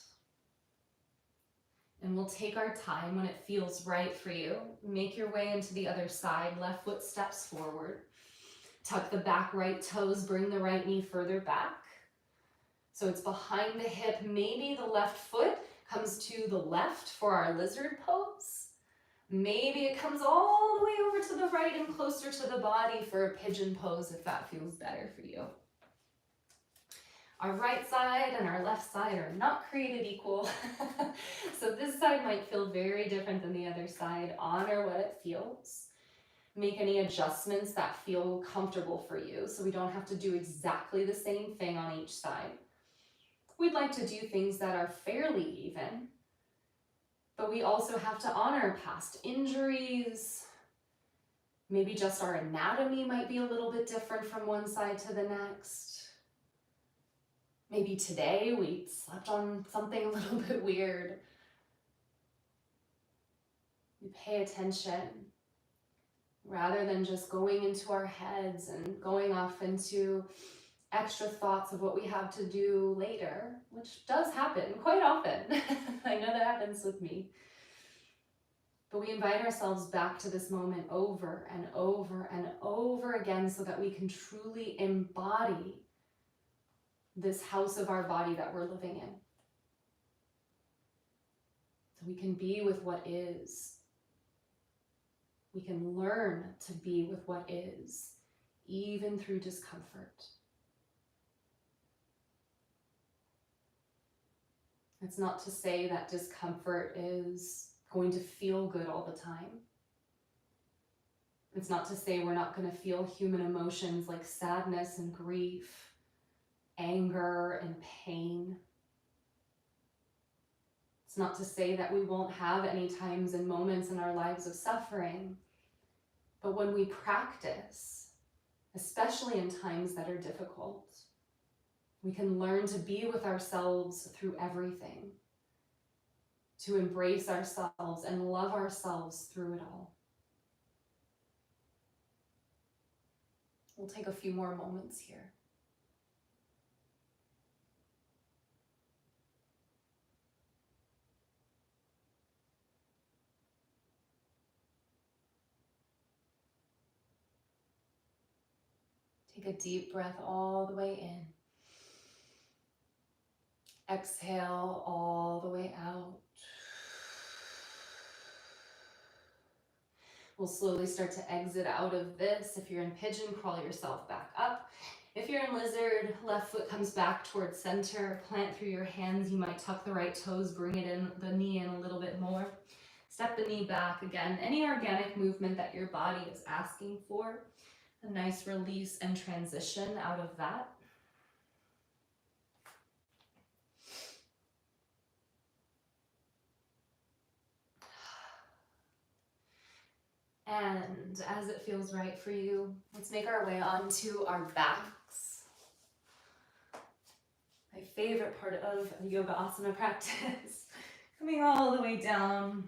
And we'll take our time when it feels right for you. Make your way into the other side, left foot steps forward. Tuck the back right toes, bring the right knee further back. So it's behind the hip, maybe the left foot comes to the left for our lizard pose. Maybe it comes all the way over to the right and closer to the body for a pigeon pose if that feels better for you. Our right side and our left side are not created equal. So this side might feel very different than the other side. Honor what it feels. Make any adjustments that feel comfortable for you so we don't have to do exactly the same thing on each side. We'd like to do things that are fairly even, but we also have to honor past injuries. Maybe just our anatomy might be a little bit different from one side to the next. Maybe today we slept on something a little bit weird. We pay attention rather than just going into our heads and going off into extra thoughts of what we have to do later, which does happen quite often. I know that happens with me. But we invite ourselves back to this moment over and over and over again so that we can truly embody this house of our body that we're living in. So we can be with what is. We can learn to be with what is, even through discomfort. It's not to say that discomfort is going to feel good all the time. It's not to say we're not going to feel human emotions like sadness and grief, anger and pain. It's not to say that we won't have any times and moments in our lives of suffering. But when we practice, especially in times that are difficult, we can learn to be with ourselves through everything, to embrace ourselves and love ourselves through it all. We'll take a few more moments here. Take a deep breath all the way in. Exhale all the way out. We'll slowly start to exit out of this. If you're in pigeon, crawl yourself back up. If you're in lizard, left foot comes back towards center. Plant through your hands. You might tuck the right toes, bring it in, the knee in a little bit more. Step the knee back again. Any organic movement that your body is asking for. A nice release and transition out of that. And as it feels right for you, let's make our way onto our backs. My favorite part of a yoga asana practice. Coming all the way down.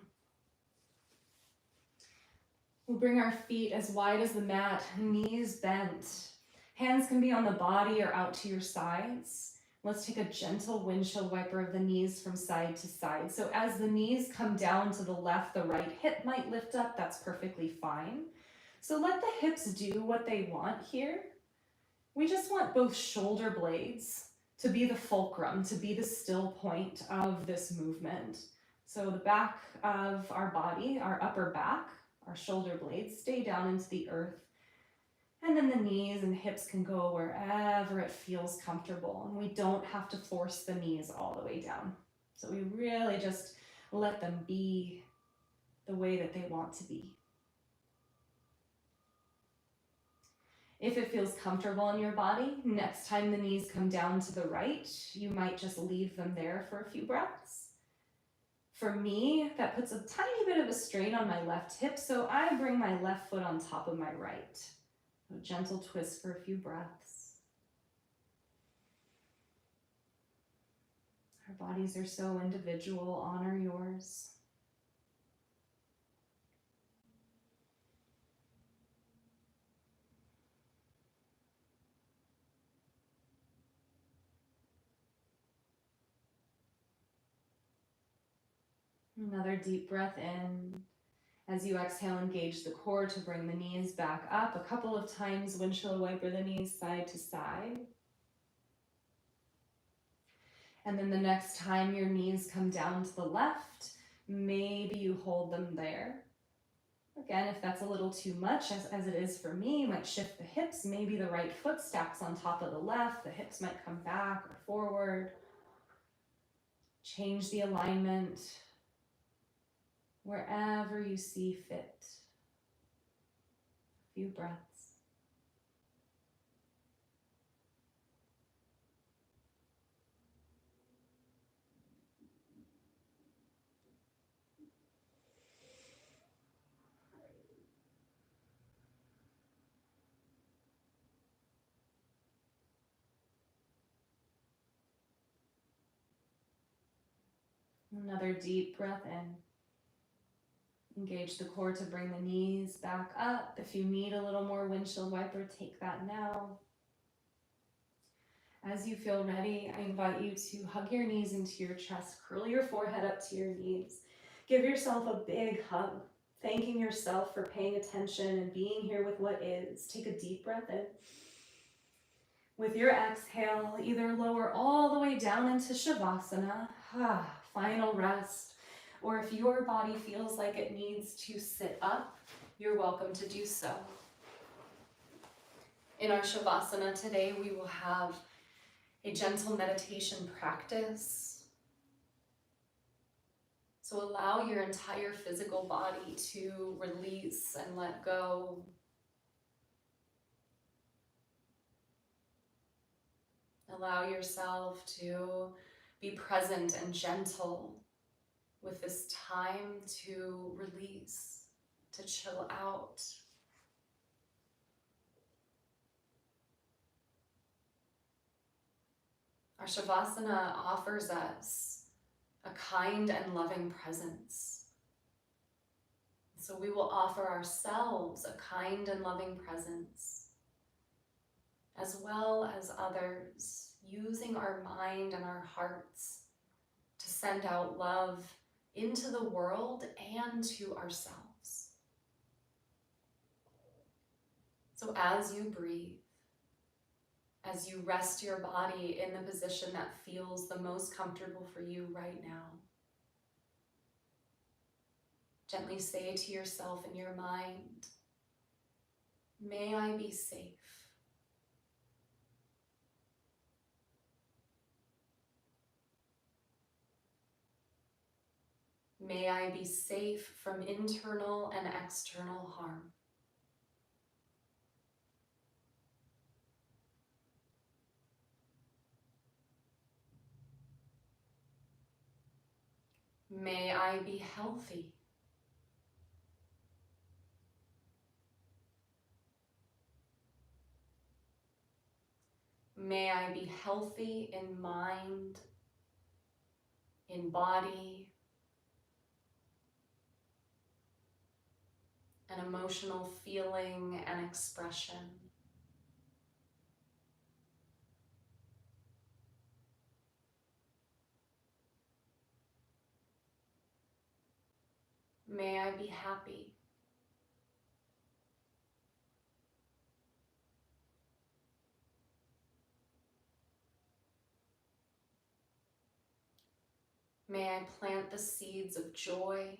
We'll bring our feet as wide as the mat, knees bent. Hands can be on the body or out to your sides. Let's take a gentle windshield wiper of the knees from side to side. So as the knees come down to the left, the right hip might lift up. That's perfectly fine. So let the hips do what they want here. We just want both shoulder blades to be the fulcrum, to be the still point of this movement. So the back of our body, our upper back, our shoulder blades stay down into the earth. And then the knees and hips can go wherever it feels comfortable. And we don't have to force the knees all the way down. So we really just let them be the way that they want to be. If it feels comfortable in your body, next time the knees come down to the right, you might just leave them there for a few breaths. For me, that puts a tiny bit of a strain on my left hip, so I bring my left foot on top of my right. A gentle twist for a few breaths. Our bodies are so individual. Honor yours. Another deep breath in. As you exhale, engage the core to bring the knees back up. A couple of times, windshield wiper the knees side to side. And then the next time your knees come down to the left, maybe you hold them there. Again, if that's a little too much, as it is for me, you might shift the hips. Maybe the right foot stacks on top of the left. The hips might come back or forward. Change the alignment wherever you see fit. A few breaths. Another deep breath in. Engage the core to bring the knees back up. If you need a little more windshield wiper, take that now. As you feel ready, I invite you to hug your knees into your chest, curl your forehead up to your knees. Give yourself a big hug, thanking yourself for paying attention and being here with what is. Take a deep breath in. With your exhale, either lower all the way down into Shavasana, final rest, or if your body feels like it needs to sit up, you're welcome to do so. In our Shavasana today, we will have a gentle meditation practice. So allow your entire physical body to release and let go. Allow yourself to be present and gentle with this time to release, to chill out. Our Shavasana offers us a kind and loving presence. So we will offer ourselves a kind and loving presence, as well as others, using our mind and our hearts to send out love into the world and to ourselves. So as you breathe, as you rest your body in the position that feels the most comfortable for you right now, gently say to yourself in your mind, may I be safe. May I be safe from internal and external harm. May I be healthy. May I be healthy in mind, in body, and emotional feeling and expression. May I be happy. May I plant the seeds of joy.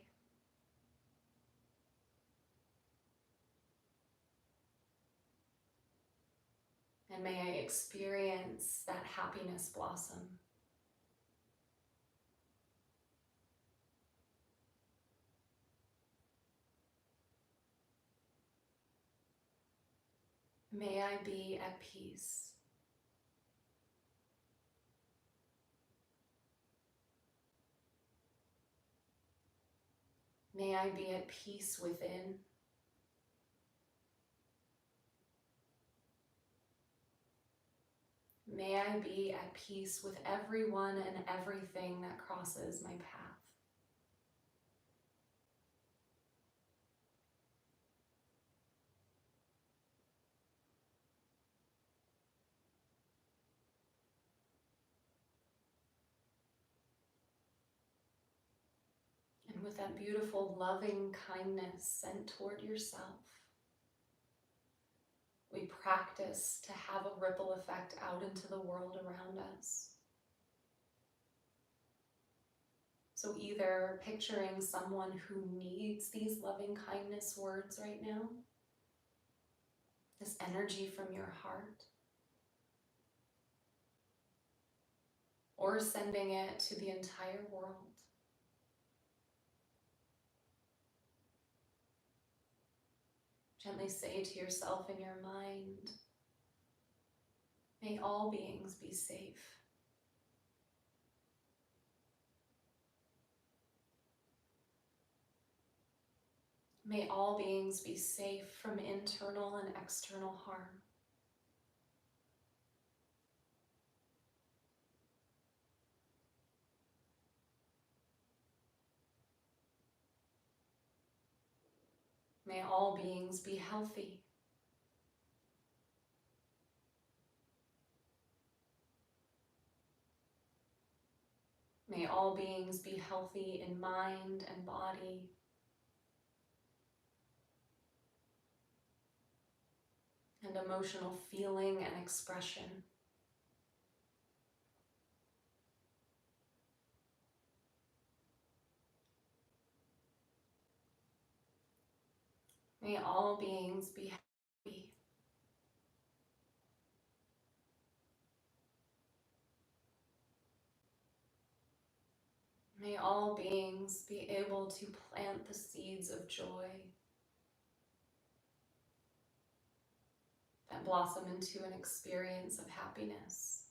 And may I experience that happiness blossom. May I be at peace. May I be at peace within. May I be at peace with everyone and everything that crosses my path. And with that beautiful loving kindness sent toward yourself, we practice to have a ripple effect out into the world around us. So either picturing someone who needs these loving kindness words right now, this energy from your heart, or sending it to the entire world. Gently say to yourself in your mind, may all beings be safe. May all beings be safe from internal and external harm. May all beings be healthy. May all beings be healthy in mind and body. And emotional feeling and expression. May all beings be happy. May all beings be able to plant the seeds of joy that blossom into an experience of happiness.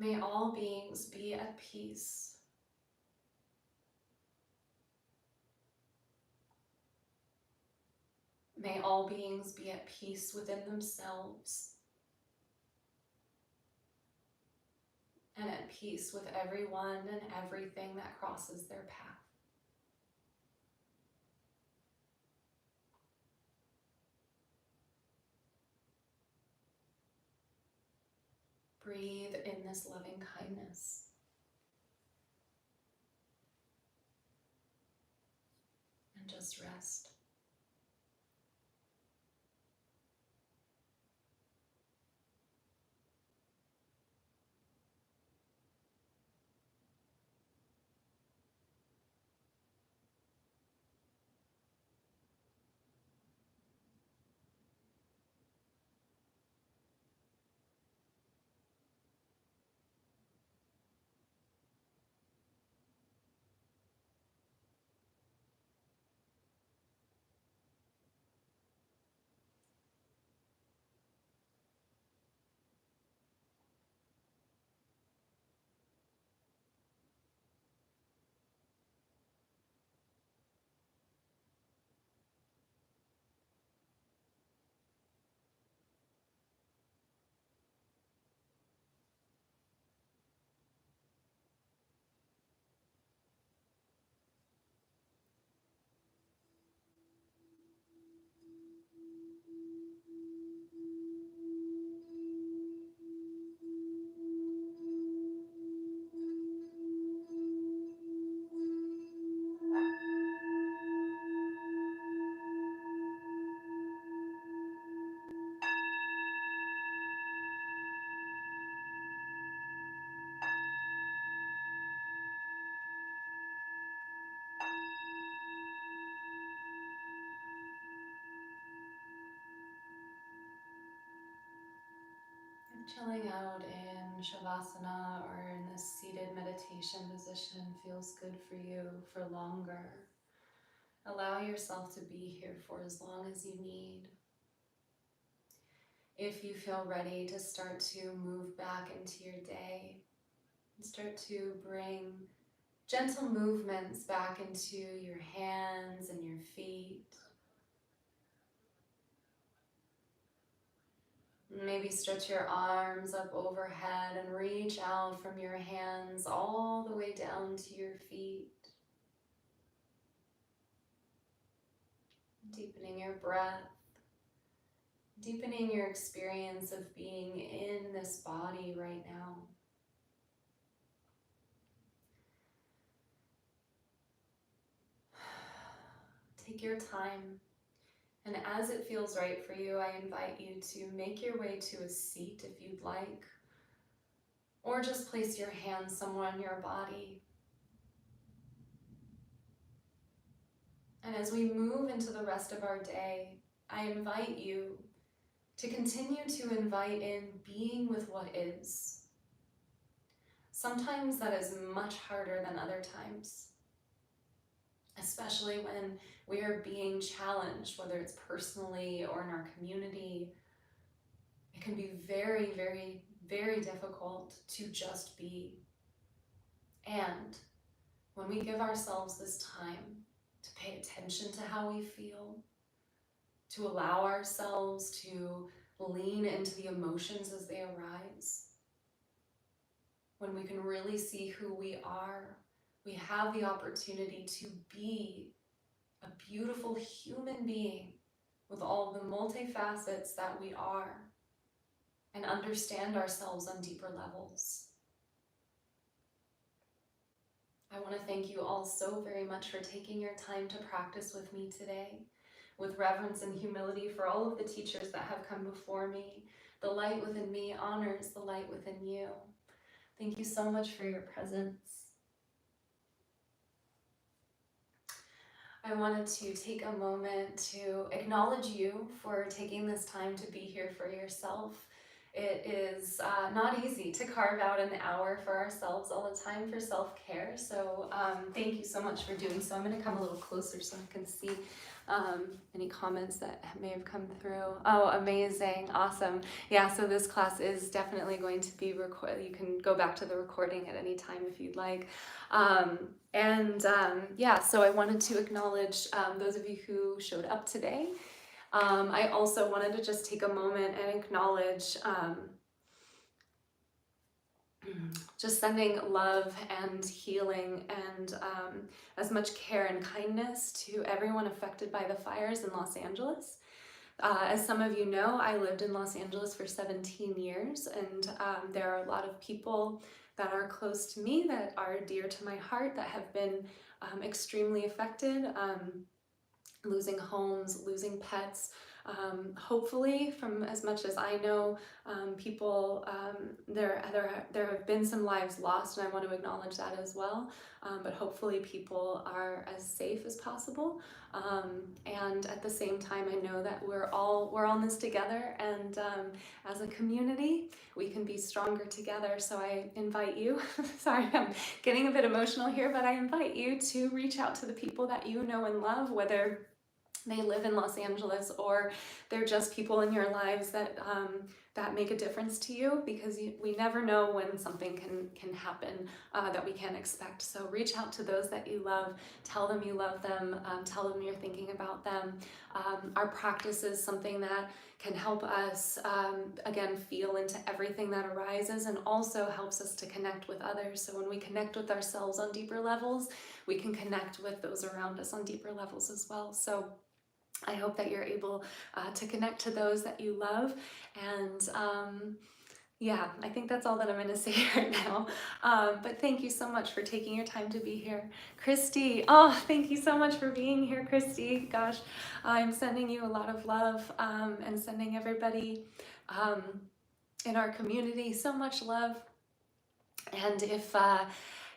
May all beings be at peace. May all beings be at peace within themselves and at peace with everyone and everything that crosses their path. Breathe in this loving kindness. And just rest. Chilling out in Shavasana or in this seated meditation position feels good for you for longer. Allow yourself to be here for as long as you need. If you feel ready to start to move back into your day, and start to bring gentle movements back into your hands and your feet. Maybe stretch your arms up overhead and reach out from your hands all the way down to your feet. Deepening your breath, deepening your experience of being in this body right now. Take your time, and as it feels right for you, I invite you to make your way to a seat if you'd like, or just place your hands somewhere on your body. And as we move into the rest of our day, I invite you to continue to invite in being with what is. Sometimes that is much harder than other times, especially when we are being challenged, whether it's personally or in our community. It can be very, very, very difficult to just be. And when we give ourselves this time to pay attention to how we feel, to allow ourselves to lean into the emotions as they arise, when we can really see who we are, we have the opportunity to be a beautiful human being with all the multifacets that we are, and understand ourselves on deeper levels. I want to thank you all so very much for taking your time to practice with me today, with reverence and humility for all of the teachers that have come before me. The light within me honors the light within you. Thank you so much for your presence. I wanted to take a moment to acknowledge you for taking this time to be here for yourself. It is not easy to carve out an hour for ourselves all the time for self-care, so thank you so much for doing so. I'm going to come a little closer so I can see any comments that may have come through. Oh, amazing, awesome. Yeah, so this class is definitely going to be recorded. You can go back to the recording at any time if you'd like. Yeah, so I wanted to acknowledge those of you who showed up today. I also wanted to just take a moment and acknowledge just sending love and healing and as much care and kindness to everyone affected by the fires in Los Angeles. As some of you know, I lived in Los Angeles for 17 years, and there are a lot of people that are close to me, that are dear to my heart, that have been extremely affected. Losing homes, losing pets. Hopefully, from as much as I know, people, there have been some lives lost, and I want to acknowledge that as well. But hopefully people are as safe as possible. And at the same time, I know that we're all in this together, and as a community, we can be stronger together. So I invite you, sorry, I'm getting a bit emotional here, but I invite you to reach out to the people that you know and love, whether they live in Los Angeles or they're just people in your lives that that make a difference to you, because we never know when something can happen that we can't expect. So reach out to those that you love, tell them you love them, tell them you're thinking about them. Our practice is something that can help us, again, feel into everything that arises, and also helps us to connect with others. So when we connect with ourselves on deeper levels, we can connect with those around us on deeper levels as well. So I hope that you're able to connect to those that you love. And yeah, I think that's all that I'm going to say right now. But thank you so much for taking your time to be here. Christy, oh, thank you so much for being here, Christy. Gosh, I'm sending you a lot of love, and sending everybody in our community so much love. And if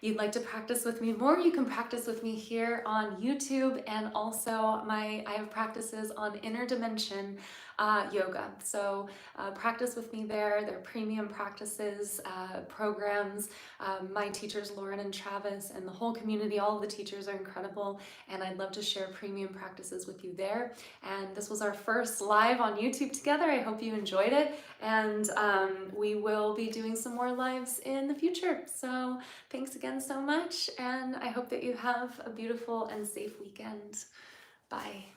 you'd like to practice with me more, you can practice with me here on YouTube, and also I have practices on Inner Dimension yoga. So practice with me there. They're premium practices, programs. My teachers, Lauren and Travis, and the whole community, all of the teachers are incredible, and I'd love to share premium practices with you there. And this was our first live on YouTube together. I hope you enjoyed it, and we will be doing some more lives in the future. So thanks again so much, and I hope that you have a beautiful and safe weekend. Bye.